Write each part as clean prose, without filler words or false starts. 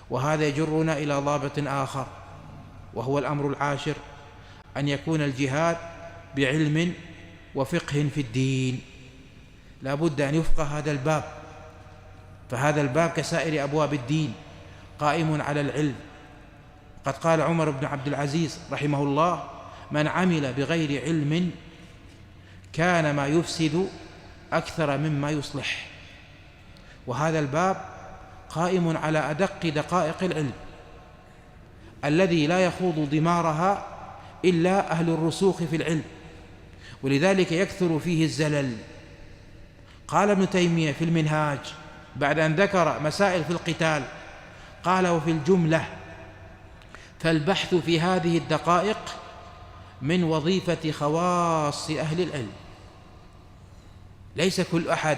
وهذا يجرنا إلى ضابط آخر، وهو الأمر العاشر: أن يكون الجهاد بعلم وفقه في الدين. لا بد أن يفقه هذا الباب، فهذا الباب كسائر أبواب الدين قائم على العلم. قد قال عمر بن عبد العزيز رحمه الله: من عمل بغير علم كان ما يفسد أكثر مما يصلح. وهذا الباب قائم على أدق دقائق العلم الذي لا يخوض ضمارها إلا أهل الرسوخ في العلم، ولذلك يكثر فيه الزلل. قال ابن تيمية في المنهاج بعد أن ذكر مسائل في القتال، قال: وفي الجملة فالبحث في هذه الدقائق من وظيفة خواص أهل العلم. ليس كل أحد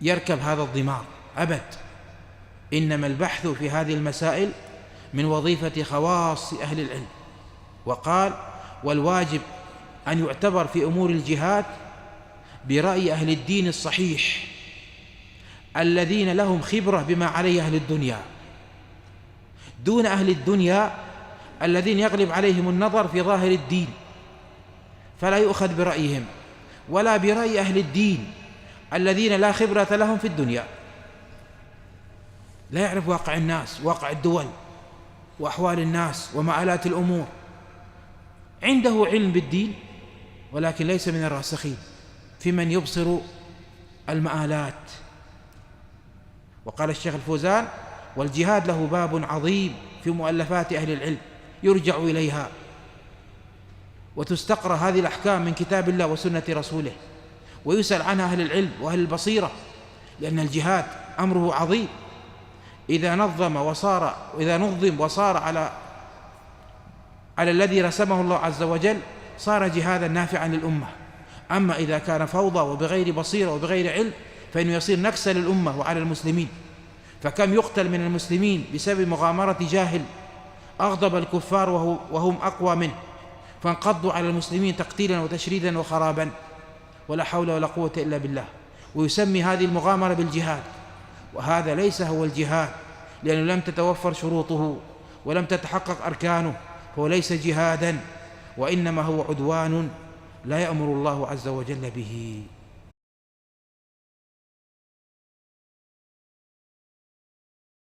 يركب هذا الضمار أبد، إنما البحث في هذه المسائل من وظيفة خواص أهل العلم. وقال: والواجب أن يعتبر في أمور الجهاد برأي أهل الدين الصحيح الذين لهم خبرة بما عليه أهل الدنيا، دون أهل الدنيا الذين يغلب عليهم النظر في ظاهر الدين، فلا يؤخذ برأيهم، ولا برأي أهل الدين الذين لا خبرة لهم في الدنيا، لا يعرف واقع الناس، واقع الدول، وأحوال الناس ومآلات الأمور. عنده علم بالدين ولكن ليس من الراسخين في من يبصر المآلات. وقال الشيخ الفوزان: والجهاد له باب عظيم في مؤلفات أهل العلم يرجع إليها، وتستقرأ هذه الأحكام من كتاب الله وسنة رسوله، ويسأل عنها أهل العلم وأهل البصيرة، لأن الجهاد أمره عظيم. إذا نظم وصار على الذي رسمه الله عز وجل صار جهادا نافعا للأمة. أما إذا كان فوضى وبغير بصيرة وبغير علم فإنه يصير نكسا للأمة وعلى المسلمين. فكم يقتل من المسلمين بسبب مغامرة جاهل أغضب الكفار وهم أقوى منه، فانقضوا على المسلمين تقتيلا وتشريدا وخرابا، ولا حول ولا قوة إلا بالله. ويسمي هذه المغامرة بالجهاد، وهذا ليس هو الجهاد، لأنه لم تتوفر شروطه ولم تتحقق أركانه، فهو ليس جهادا، وإنما هو عدوان لا يأمر الله عز وجل به.